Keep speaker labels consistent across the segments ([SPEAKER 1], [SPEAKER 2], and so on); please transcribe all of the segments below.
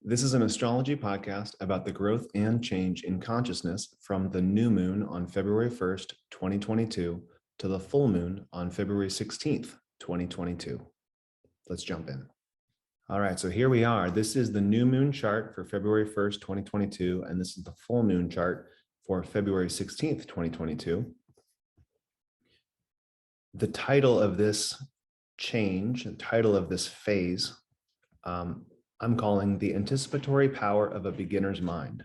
[SPEAKER 1] This is an astrology podcast about the growth and change in consciousness from the new moon on February 1st, 2022 to the full moon on February 16th, 2022. Let's jump in. All right, so here we are. This is the new moon chart for February 1st, 2022, and this is the full moon chart for February 16th, 2022. The title of this change, the title of this phase, I'm calling the anticipatory power of a beginner's mind.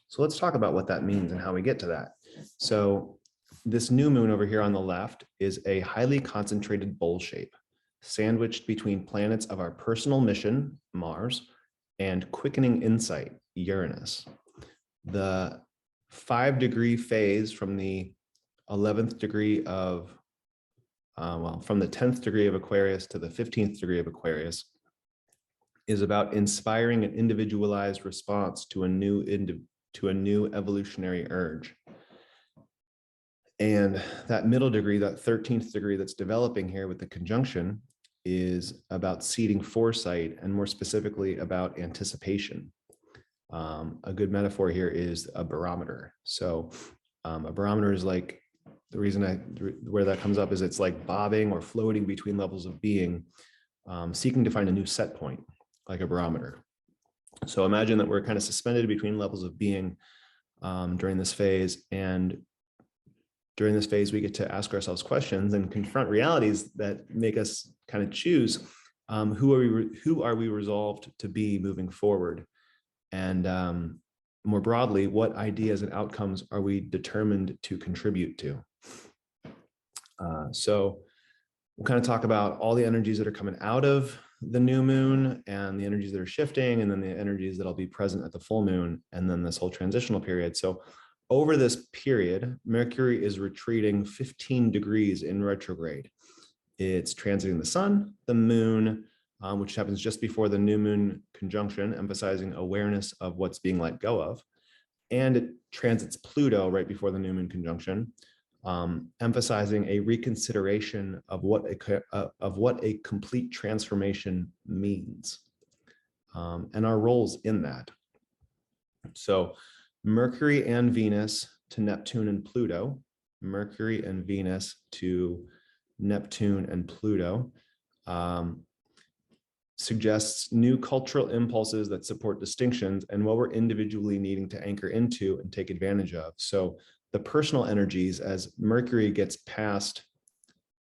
[SPEAKER 1] So let's talk about what that means and how we get to that. So this new moon over here on the left is a highly concentrated bowl shape, sandwiched between planets of our personal mission, Mars, and quickening insight, Uranus. The 5-degree phase from the 11th degree of, from the 10th degree of Aquarius to the 15th degree of Aquarius is about inspiring an individualized response to a new evolutionary urge. And that middle degree, that 13th degree that's developing here with the conjunction, is about seeding foresight and more specifically about anticipation. A good metaphor here is a barometer. So a barometer is like, the reason where that comes up is it's like bobbing or floating between levels of being, seeking to find a new set point, like a barometer. So imagine that we're kind of suspended between levels of being during this phase. And during this phase, we get to ask ourselves questions and confront realities that make us kind of choose who are we resolved to be moving forward? And more broadly, what ideas and outcomes are we determined to contribute to? So we'll kind of talk about all the energies that are coming out of the new moon and the energies that are shifting, and then the energies that'll be present at the full moon, and then this whole transitional period. So over this period, Mercury is retreating 15 degrees in retrograde. It's transiting the sun, the moon, which happens just before the new moon conjunction, emphasizing awareness of what's being let go of. And it transits Pluto right before the new moon conjunction, emphasizing a reconsideration of what a complete transformation means, and our roles in that. So Mercury and Venus to Neptune and Pluto, Mercury and Venus to Neptune and Pluto, suggests new cultural impulses that support distinctions and what we're individually needing to anchor into and take advantage of. So the personal energies, as Mercury gets past,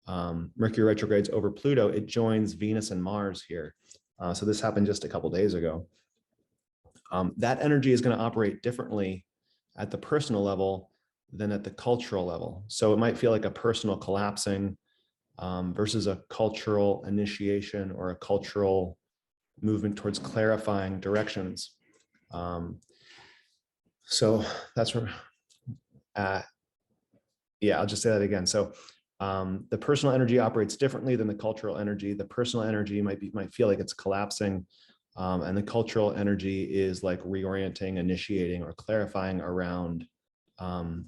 [SPEAKER 1] Mercury retrogrades over Pluto, it joins Venus and Mars here. So this happened just a couple days ago. That energy is going to operate differently at the personal level than at the cultural level. So it might feel like a personal collapsing versus a cultural initiation or a cultural movement towards clarifying directions. So that's where, yeah, I'll just say that again. So the personal energy operates differently than the cultural energy. The personal energy might feel like it's collapsing, and the cultural energy is like reorienting, initiating, or clarifying around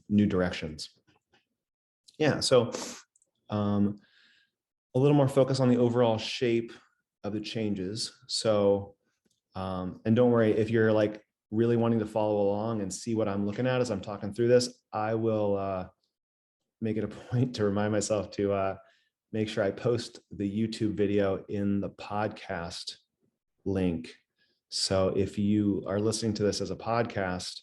[SPEAKER 1] new directions. Yeah, so a little more focus on the overall shape of the changes. So, and don't worry, if you're like really wanting to follow along and see what I'm looking at as I'm talking through this, I will make it a point to remind myself to make sure I post the YouTube video in the podcast link. So if you are listening to this as a podcast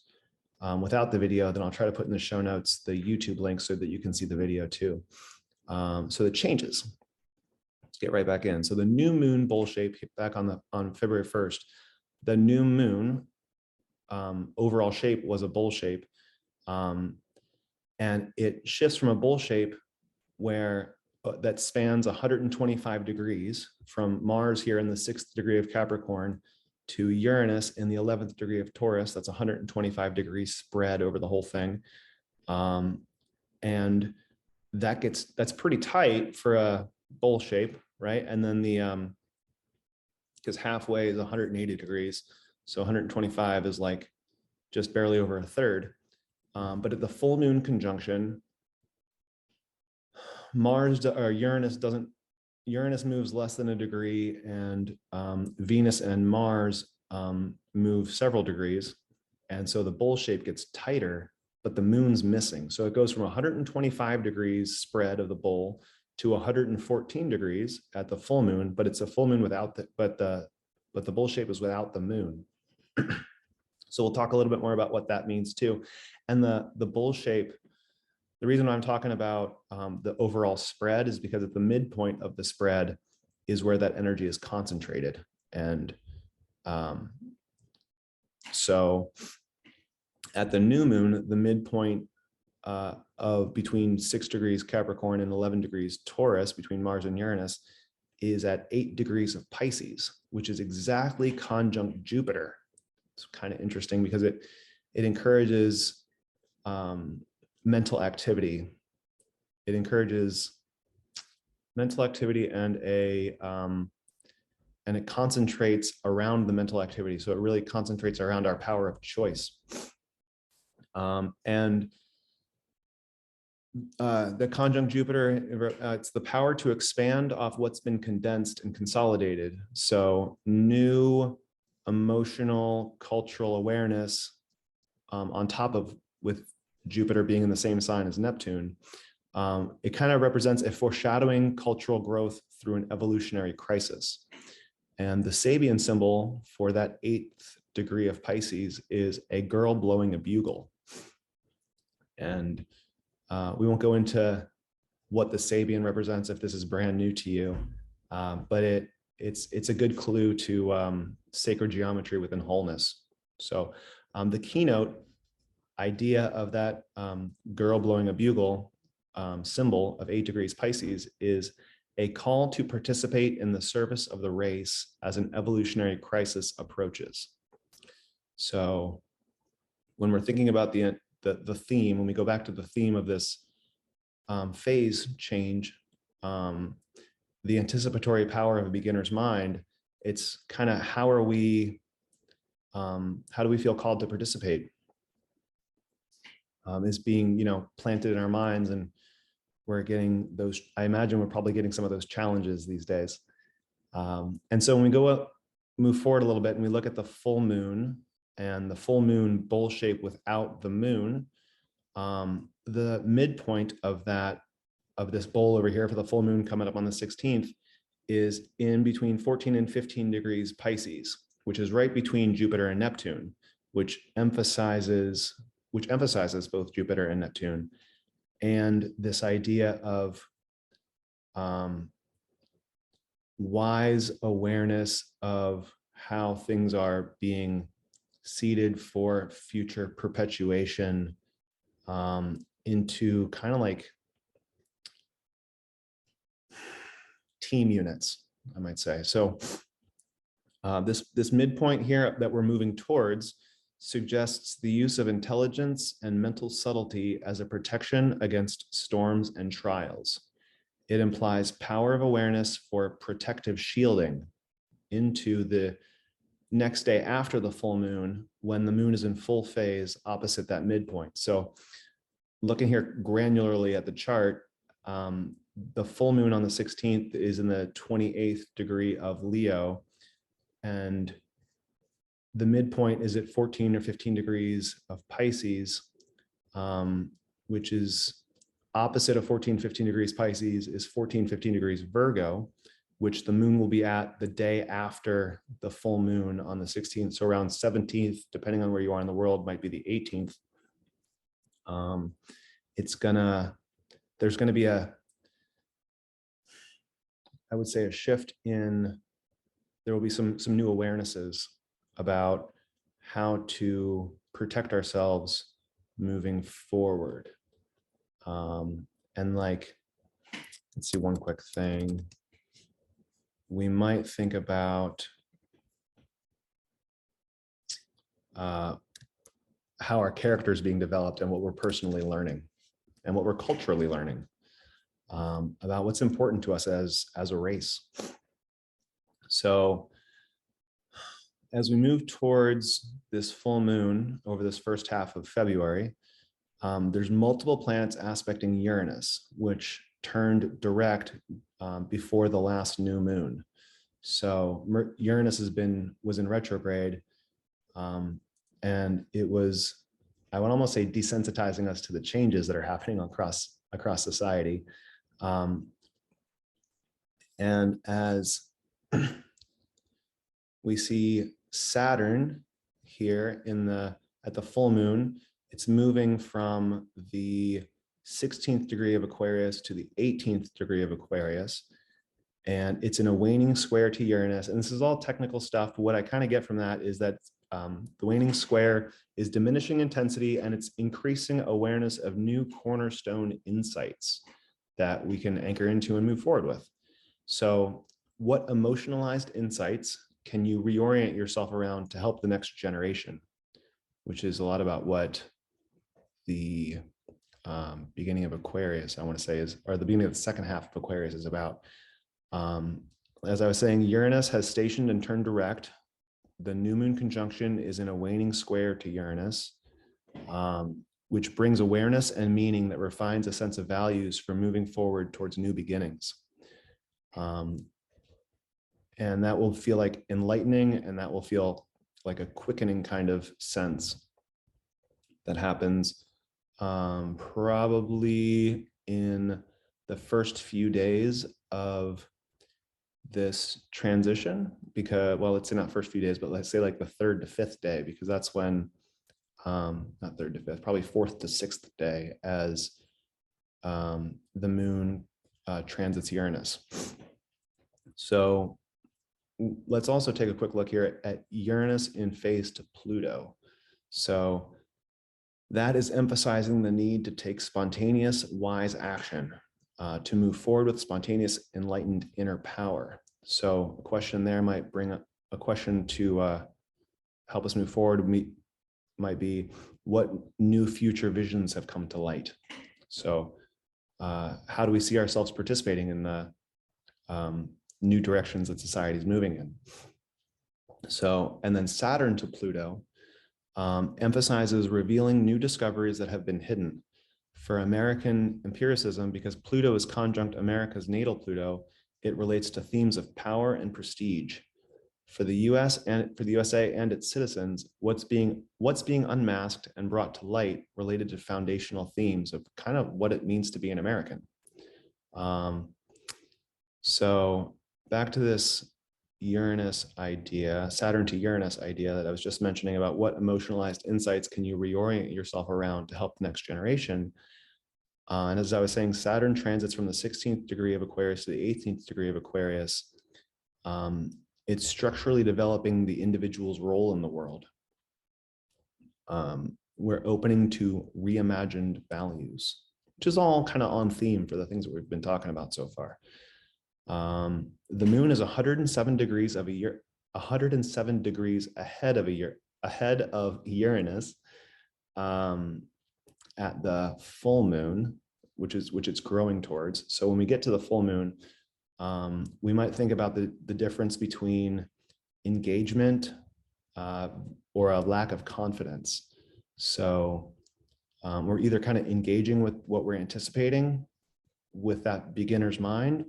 [SPEAKER 1] without the video, then I'll try to put in the show notes the YouTube link so that you can see the video too. So the changes. Let's get right back in. So the new moon bowl shape back on February 1st, the new moon overall shape was a bowl shape. And it shifts from a bowl shape where that spans 125 degrees from Mars here in the 6th degree of Capricorn to Uranus in the 11th degree of Taurus. That's 125 degrees spread over the whole thing. And that's pretty tight for a bowl shape, right? And then because halfway is 180 degrees. So 125 is like just barely over a third. But at the full moon conjunction, Uranus moves less than a degree, and Venus and Mars move several degrees. And so the bowl shape gets tighter, but the moon's missing. So it goes from 125 degrees spread of the bowl to 114 degrees at the full moon, but it's a full moon without the bowl shape is without the moon. So we'll talk a little bit more about what that means too. And the bowl shape, the reason I'm talking about the overall spread is because at the midpoint of the spread is where that energy is concentrated. And so at the new moon, the midpoint of between 6 degrees Capricorn and 11 degrees Taurus, between Mars and Uranus, is at 8 degrees of Pisces, which is exactly conjunct Jupiter. It's kind of interesting because it encourages mental activity. It encourages mental activity and it concentrates around the mental activity. So it really concentrates around our power of choice. And the conjunct Jupiter, it's the power to expand off what's been condensed and consolidated. So new emotional, cultural awareness on top of, with Jupiter being in the same sign as Neptune, it kind of represents a foreshadowing cultural growth through an evolutionary crisis. And the Sabian symbol for that 8th degree of Pisces is a girl blowing a bugle. And we won't go into what the Sabian represents if this is brand new to you, but it's a good clue to sacred geometry within wholeness. So the keynote idea of that girl blowing a bugle symbol of 8 degrees Pisces is a call to participate in the service of the race as an evolutionary crisis approaches. So when we're thinking about the theme, when we go back to the theme of this phase change, the anticipatory power of a beginner's mind, it's kind of how do we feel called to participate? Is being, planted in our minds, and we're getting those, I imagine we're probably getting some of those challenges these days. And so when we move forward a little bit and we look at the full moon and the full moon bowl shape without the moon, the midpoint of this bowl over here for the full moon coming up on the 16th is in between 14 and 15 degrees Pisces, which is right between Jupiter and Neptune, which emphasizes both Jupiter and Neptune, and this idea of wise awareness of how things are being seeded for future perpetuation into kind of like team units, I might say. So this midpoint here that we're moving towards suggests the use of intelligence and mental subtlety as a protection against storms and trials. It implies power of awareness for protective shielding into the next day after the full moon, when the moon is in full phase opposite that midpoint. So looking here granularly at the chart, the full moon on the 16th is in the 28th degree of Leo, and the midpoint is at 14 or 15 degrees of Pisces, which is opposite of 14, 15 degrees Pisces is 14, 15 degrees Virgo, which the moon will be at the day after the full moon on the 16th. So around 17th, depending on where you are in the world, might be the 18th. There's gonna be I would say a shift in, there will be some new awarenesses about how to protect ourselves moving forward. And like, let's see, one quick thing. We might think about how our character is being developed and what we're personally learning and what we're culturally learning about what's important to us as a race. So as we move towards this full moon over this first half of February, there's multiple planets aspecting Uranus, which turned direct before the last new moon. So Uranus was in retrograde, and it was, I would almost say, desensitizing us to the changes that are happening across society. And as we see Saturn here at the full moon, it's moving from the 16th degree of Aquarius to the 18th degree of Aquarius. And it's in a waning square to Uranus. And this is all technical stuff. But what I kind of get from that is that the waning square is diminishing intensity, and it's increasing awareness of new cornerstone insights that we can anchor into and move forward with. So what emotionalized insights can you reorient yourself around to help the next generation? Which is a lot about what the beginning of Aquarius, I want to say, or the beginning of the second half of Aquarius is about. As I was saying, Uranus has stationed and turned direct. The new moon conjunction is in a waning square to Uranus, which brings awareness and meaning that refines a sense of values for moving forward towards new beginnings. And that will feel like enlightening, and that will feel like a quickening kind of sense that happens probably in the first few days of this transition, because, well, let's say not first few days, but let's say like the 3rd to 5th day, because that's when, not 3rd to 5th, probably 4th to 6th day as the moon transits Uranus. So let's also take a quick look here at Uranus in phase to Pluto. So that is emphasizing the need to take spontaneous, wise action to move forward with spontaneous, enlightened inner power. So a question there might bring up a question to help us move forward. Might be, what new future visions have come to light? So how do we see ourselves participating in the new directions that society is moving in? So, and then Saturn to Pluto emphasizes revealing new discoveries that have been hidden. For American empiricism, because Pluto is conjunct America's natal Pluto, it relates to themes of power and prestige. For the USA and its citizens, what's being unmasked and brought to light related to foundational themes of kind of what it means to be an American. So back to this Uranus idea, Saturn to Uranus idea that I was just mentioning about what emotionalized insights can you reorient yourself around to help the next generation. And as I was saying, Saturn transits from the 16th degree of Aquarius to the 18th degree of Aquarius. It's structurally developing the individual's role in the world. We're opening to reimagined values, which is all kind of on theme for the things that we've been talking about so far. The moon is 107 degrees ahead of Uranus at the full moon, which it's growing towards. So when we get to the full moon, we might think about the difference between engagement or a lack of confidence. So we're either kind of engaging with what we're anticipating with that beginner's mind,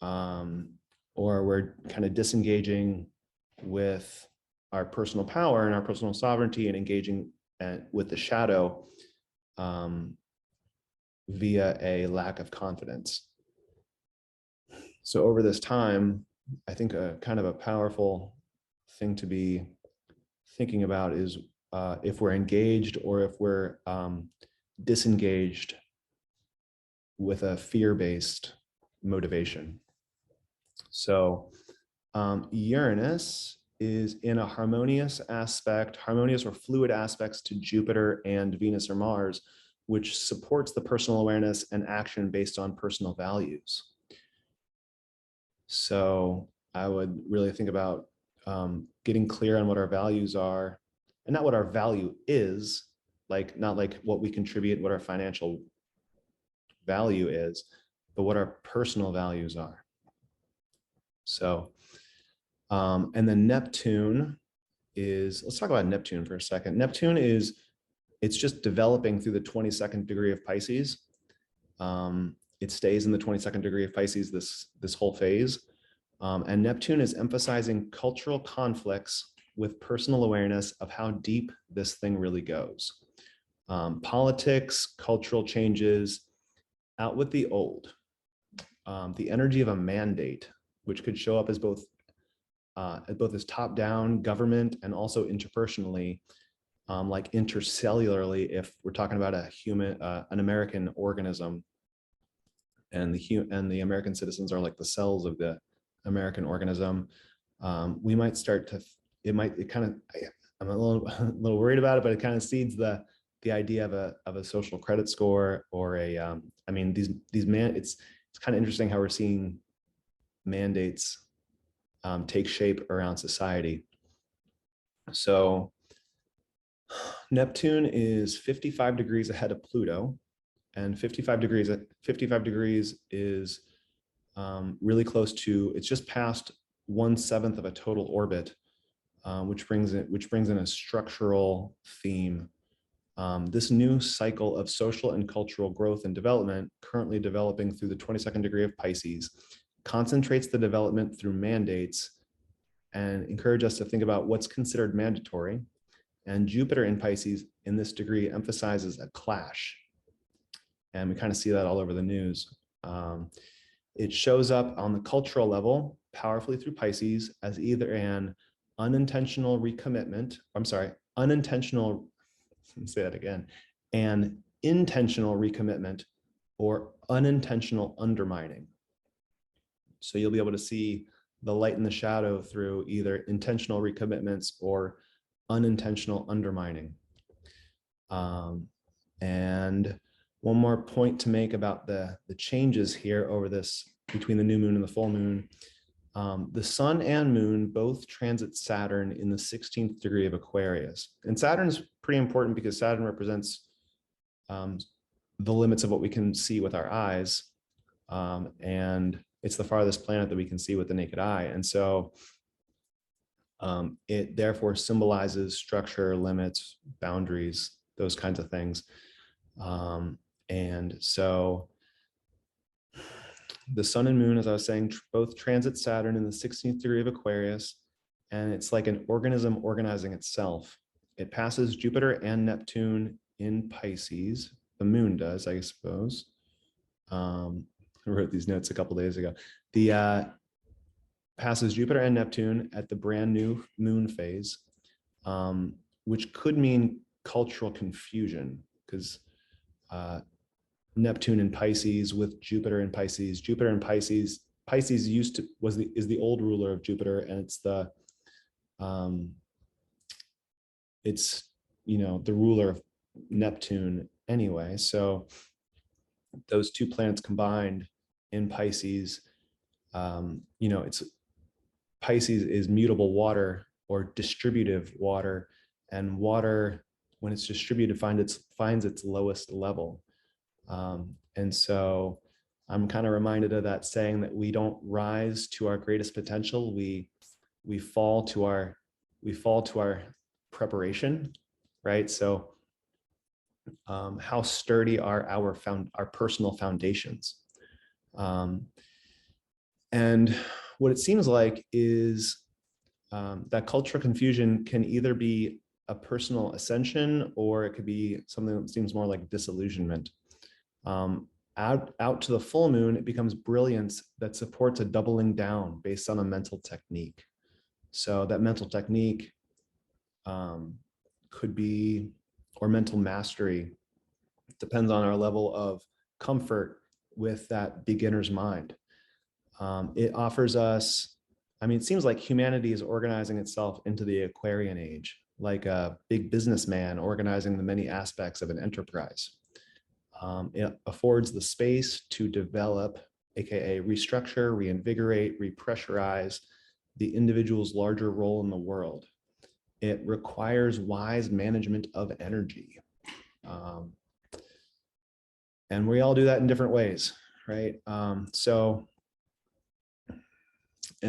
[SPEAKER 1] or we're kind of disengaging with our personal power and our personal sovereignty and engaging with the shadow via a lack of confidence. So over this time, I think a kind of a powerful thing to be thinking about is if we're engaged or if we're disengaged with a fear-based motivation. So Uranus is in a harmonious or fluid aspects to Jupiter and Venus or Mars, which supports the personal awareness and action based on personal values. So I would really think about getting clear on what our values are, and not what our value is, not like what we contribute, what our financial value is, but what our personal values are. So, and then Neptune is, let's talk about Neptune for a second. Neptune it's just developing through the 22nd degree of Pisces. It stays in the 22nd degree of Pisces this whole phase. And Neptune is emphasizing cultural conflicts with personal awareness of how deep this thing really goes. Politics, cultural changes, out with the old. The energy of a mandate, which could show up as both as top-down government and also interpersonally, like intercellularly, if we're talking about a human, an American organism, and the American citizens are like the cells of the American organism. We might start to, I'm a little worried about it, but it kind of seeds the idea of a social credit score or a, I mean, it's kind of interesting how we're seeing mandates take shape around society. So Neptune is 55 degrees ahead of Pluto, and 55 degrees is really close to, it's just past 1/7 of a total orbit, which brings in a structural theme. This new cycle of social and cultural growth and development, currently developing through the 22nd degree of Pisces, concentrates the development through mandates and encourage us to think about what's considered mandatory. And Jupiter in Pisces in this degree emphasizes a clash. And we kind of see that all over the news. It shows up on the cultural level powerfully through Pisces as either an unintentional recommitment, say that again, an intentional recommitment or unintentional undermining. So you'll be able to see the light and the shadow through either intentional recommitments or unintentional undermining. And one more point to make about the changes here over this between the new moon and the full moon. The sun and moon both transit Saturn in the 16th degree of Aquarius. And Saturn's pretty important because Saturn represents the limits of what we can see with our eyes. And it's the farthest planet that we can see with the naked eye. And so it therefore symbolizes structure, limits, boundaries, those kinds of things. And so the sun and moon, as I was saying, both transit Saturn in the 16th degree of Aquarius, and it's like an organism organizing itself. It passes Jupiter and Neptune in Pisces. The moon does, I suppose. I wrote these notes a couple days ago. The passes Jupiter and Neptune at the brand new moon phase, which could mean cultural confusion because Neptune in Pisces with Jupiter in Pisces. Jupiter in Pisces. Pisces is the old ruler of Jupiter, and it's the ruler of Neptune anyway. So those two planets combined in Pisces, it's Pisces is mutable water or distributive water, and water, when it's distributed, finds its lowest level. And so I'm kind of reminded of that saying that we don't rise to our greatest potential. We fall to our preparation, right? So how sturdy are our personal foundations? And what it seems like is that cultural confusion can either be a personal ascension or it could be something that seems more like disillusionment. Out to the full moon, it becomes brilliance that supports a doubling down based on a mental technique. So that mental technique could be, or mental mastery, depends on our level of comfort with that beginner's mind. It offers us, it seems like humanity is organizing itself into the Aquarian age, like a big businessman organizing the many aspects of an enterprise. It affords the space to develop, aka restructure, reinvigorate, repressurize the individual's larger role in the world. It requires wise management of energy. And we all do that in different ways, right? And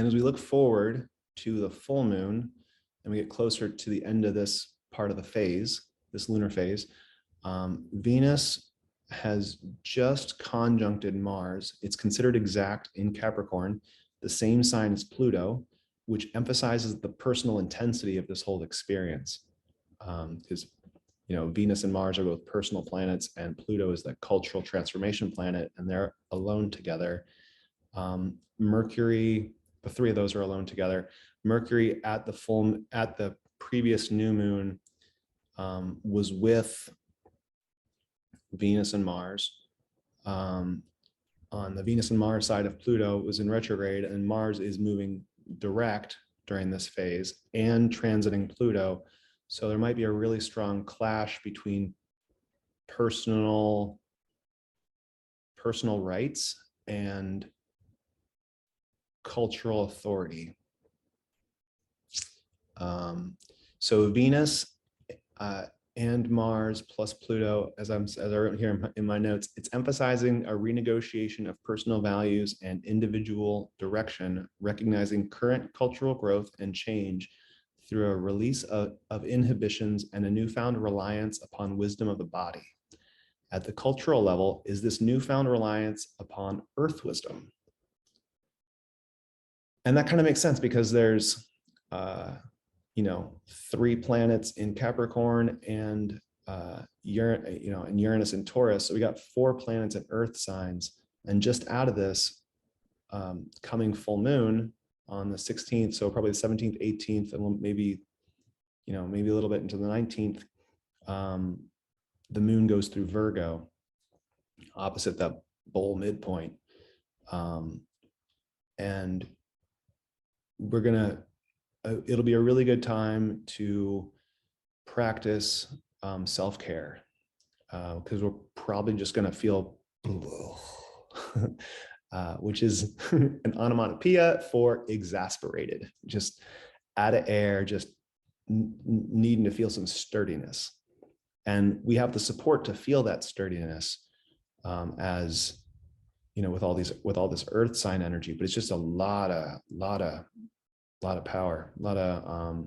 [SPEAKER 1] as we look forward to the full moon and we get closer to the end of this part of the phase, this lunar phase, Venus has just conjuncted Mars. It's considered exact in Capricorn, the same sign as Pluto, which emphasizes the personal intensity of this whole experience. Because Venus and Mars are both personal planets, and Pluto is the cultural transformation planet, and they're alone together. Mercury, the three of those are alone together. Mercury at the previous new moon was with Venus and Mars. On the Venus and Mars side of Pluto, it was in retrograde, and Mars is moving direct during this phase and transiting Pluto. So there might be a really strong clash between personal rights and cultural authority. So Venus and Mars plus Pluto, as I wrote here in my notes, it's emphasizing a renegotiation of personal values and individual direction, recognizing current cultural growth and change through a release of inhibitions and a newfound reliance upon wisdom of the body. At the cultural level, is this newfound reliance upon earth wisdom. And that kind of makes sense because there's, 3 planets in Capricorn and Uranus and Taurus. So we got 4 planets in earth signs. And just out of this coming full moon on the 16th, so probably the 17th, 18th, and maybe a little bit into the 19th, the moon goes through Virgo, opposite that bull midpoint. And it'll be a really good time to practice self-care, because we're probably just going to feel which is an onomatopoeia for exasperated, just out of air, just needing to feel some sturdiness. And we have the support to feel that sturdiness, as with all this earth sign energy, but it's just a lot of power, a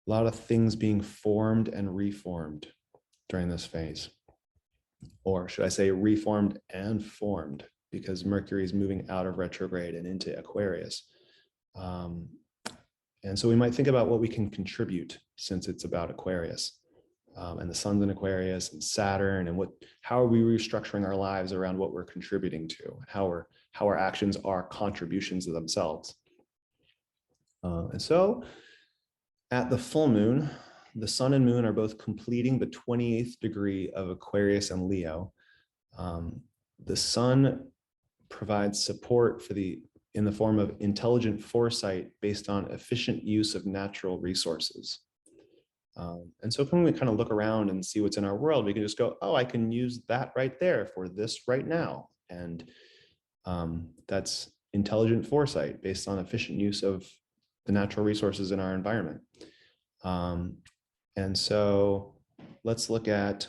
[SPEAKER 1] lot of things being formed and reformed during this phase. Or should I say reformed and formed, because Mercury is moving out of retrograde and into Aquarius. And so we might think about what we can contribute, since it's about Aquarius, and the sun's in Aquarius and Saturn, and how are we restructuring our lives around what we're contributing to, how our actions are contributions to themselves. And so at the full moon, the sun and moon are both completing the 28th degree of Aquarius and Leo. The sun provides support in the form of intelligent foresight based on efficient use of natural resources. And so when we kind of look around and see what's in our world, we can just go, oh, I can use that right there for this right now. And that's intelligent foresight based on efficient use of the natural resources in our environment. And so let's look at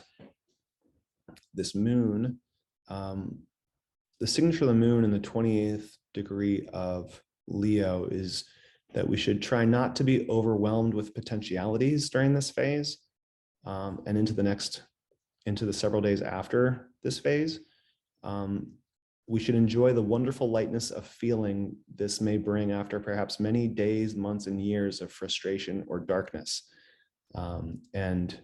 [SPEAKER 1] this moon. The signature of the moon in the 28th degree of Leo is that we should try not to be overwhelmed with potentialities during this phase, and into the several days after this phase. We should enjoy the wonderful lightness of feeling this may bring after perhaps many days, months, and years of frustration or darkness. And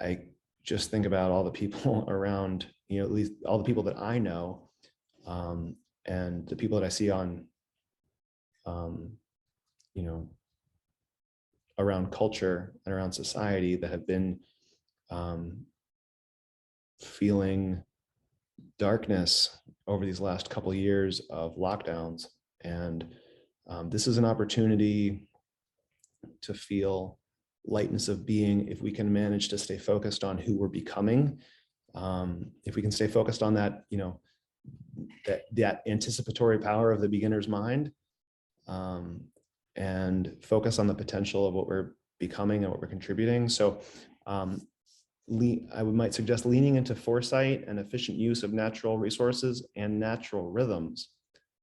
[SPEAKER 1] I just think about all the people around, at least all the people that I know, and the people that I see on, around culture and around society that have been feeling darkness over these last couple of years of lockdowns. And this is an opportunity to feel lightness of being if we can manage to stay focused on who we're becoming. If we can stay focused on that, that anticipatory power of the beginner's mind, and focus on the potential of what we're becoming and what we're contributing. So I might suggest leaning into foresight and efficient use of natural resources and natural rhythms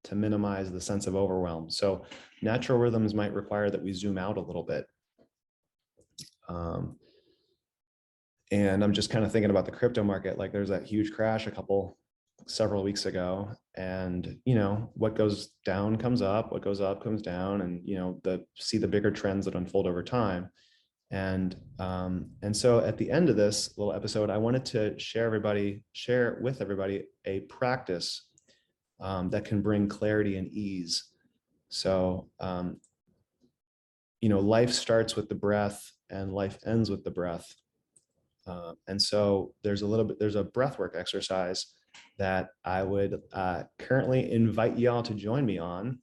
[SPEAKER 1] to minimize the sense of overwhelm. So natural rhythms might require that we zoom out a little bit. And I'm just kind of thinking about the crypto market. Like there's that huge crash a couple several weeks ago, and what goes down comes up, what goes up comes down, and see the bigger trends that unfold over time. And so at the end of this little episode, I wanted to share with everybody a practice that can bring clarity and ease. So life starts with the breath and life ends with the breath. And so there's a breathwork exercise that I would currently invite y'all to join me on.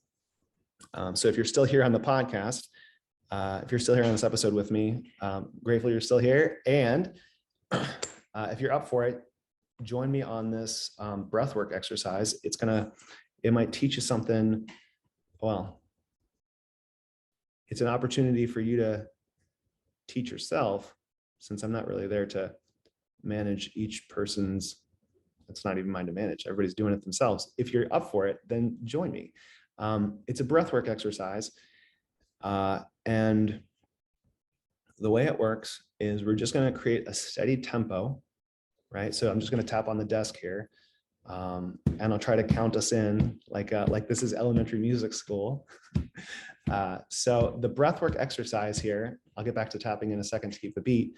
[SPEAKER 1] So if you're still here on the podcast, if you're still here on this episode with me, grateful you're still here. And if you're up for it, join me on this breathwork exercise. It might teach you something. Well, it's an opportunity for you to teach yourself, since I'm not really there to manage each person's, it's not even mine to manage. Everybody's doing it themselves. If you're up for it, then join me. It's a breathwork exercise. And the way it works is we're just going to create a steady tempo, right? So I'm just going to tap on the desk here, and I'll try to count us in like this is elementary music school. So the breathwork exercise here, I'll get back to tapping in a second to keep the beat.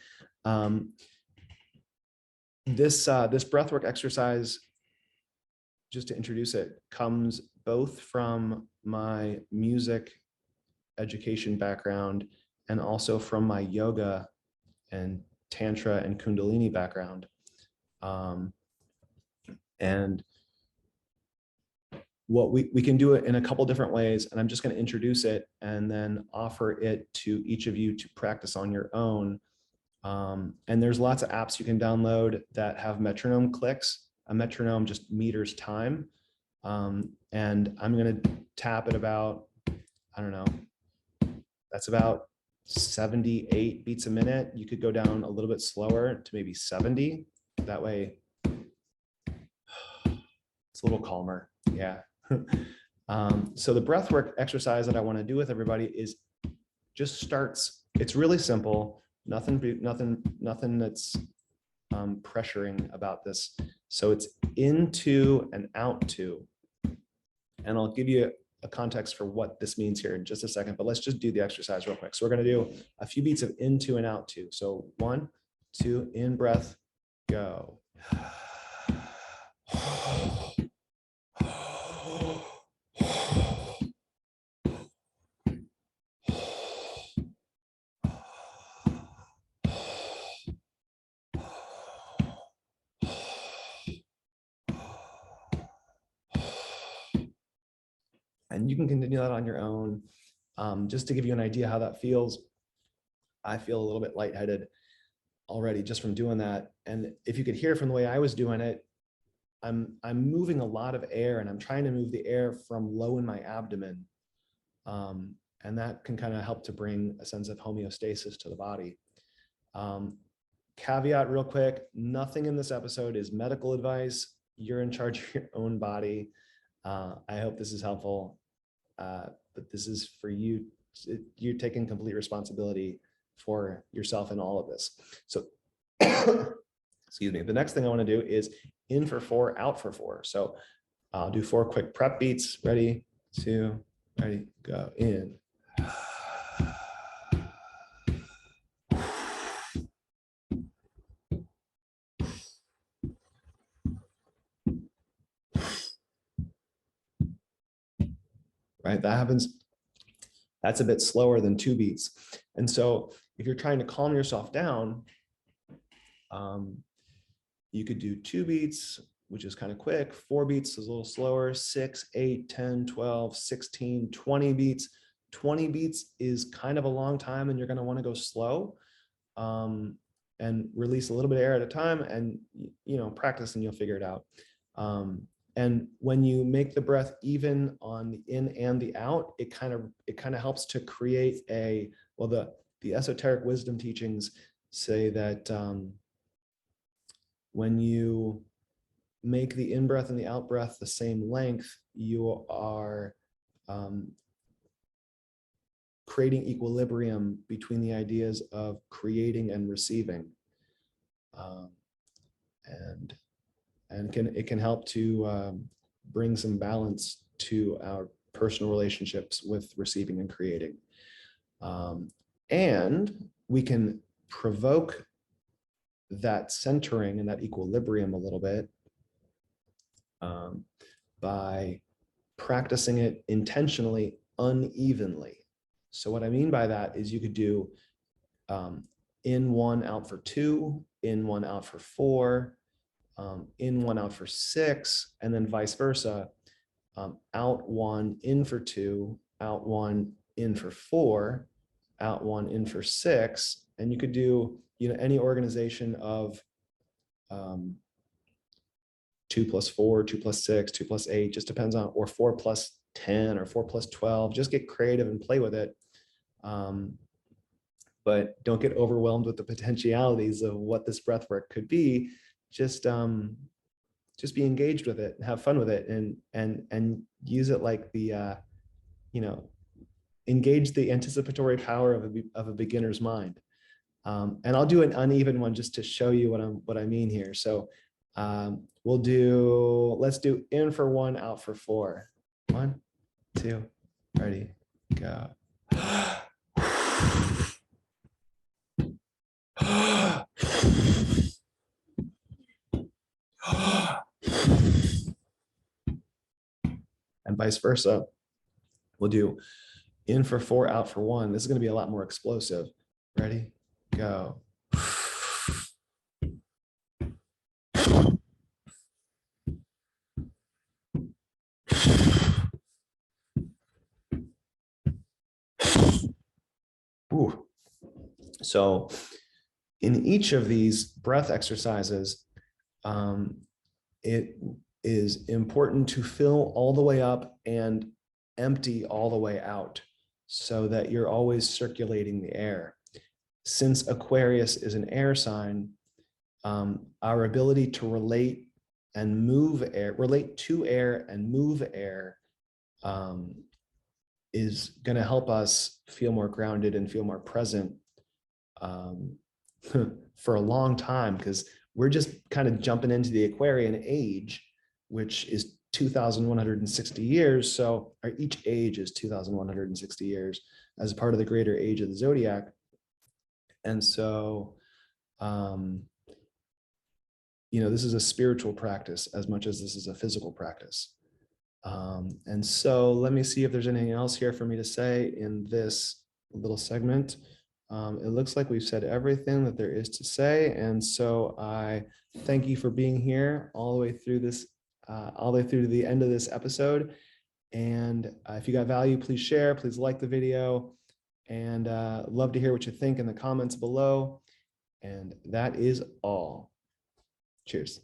[SPEAKER 1] This breathwork exercise, just to introduce it, comes both from my music education background and also from my yoga and tantra and kundalini background. And what we can do it in a couple different ways, and I'm just going to introduce it and then offer it to each of you to practice on your own. And there's lots of apps you can download that have metronome clicks. A metronome just meters time. And I'm going to tap at about, I don't know, that's about 78 beats a minute. You could go down a little bit slower to maybe 70. That way it's a little calmer. Yeah. So the breathwork exercise that I want to do with everybody is just starts. It's really simple. Nothing that's pressuring about this. So it's into and out to. And I'll give you a context for what this means here in just a second, but let's just do the exercise real quick. So we're going to do a few beats of into and out to. So 1, 2, in breath, go. And you can continue that on your own. Just to give you an idea how that feels, I feel a little bit lightheaded already just from doing that. And if you could hear from the way I was doing it, I'm moving a lot of air, and I'm trying to move the air from low in my abdomen. And that can kind of help to bring a sense of homeostasis to the body. Caveat real quick, nothing in this episode is medical advice. You're in charge of your own body. I hope this is helpful, but this is for you. You're taking complete responsibility for yourself in all of this. So, excuse me. The next thing I want to do is in for 4, out for 4. So I'll do 4 quick prep beats. Ready, 2, ready, go. In. Right, that happens. That's a bit slower than 2 beats. And so if you're trying to calm yourself down, you could do 2 beats, which is kind of quick. 4 beats is a little slower. 6, 8, 10, 12, 16, 20 beats. 20 beats is kind of a long time, and you're going to want to go slow and release a little bit of air at a time, and practice, and you'll figure it out. And when you make the breath even on the in and the out, it kind of helps to create the esoteric wisdom teachings say that when you make the in breath and the out breath the same length, you are creating equilibrium between the ideas of creating and receiving. And and it can help to bring some balance to our personal relationships with receiving and creating. And we can provoke that centering and that equilibrium a little bit by practicing it intentionally unevenly. So what I mean by that is you could do in one, out for 2, in one, out for 4, in one, out for 6, and then vice versa. Out 1, in for 2, out 1, in for 4, out 1, in for 6. And you could do, any organization of 2 plus 4, 2 plus 6, 2 plus 8, just depends on, or 4 plus 10 or 4 plus 12. Just get creative and play with it. But don't get overwhelmed with the potentialities of what this breath work could be. Just be engaged with it, have fun with it, and use it like the engage the anticipatory power of a beginner's mind. And I'll do an uneven one just to show you what I mean here. So let's do in for 1, out for 4. 1, 2, ready, go. And vice versa. We'll do in for 4, out for 1. This is going to be a lot more explosive. Ready, go. Ooh. So in each of these breath exercises, it is important to fill all the way up and empty all the way out so that you're always circulating the air. Since Aquarius is an air sign, our ability to relate and move air, relate to air and move air is going to help us feel more grounded and feel more present for a long time, because we're just kind of jumping into the Aquarian age, which is 2,160 years. So each age is 2,160 years as part of the greater age of the zodiac. And so, this is a spiritual practice as much as this is a physical practice. And so let me see if there's anything else here for me to say in this little segment. It looks like we've said everything that there is to say. And so I thank you for being here all the way through this, all the way through to the end of this episode. And if you got value, please share, please like the video, and love to hear what you think in the comments below. And that is all. Cheers.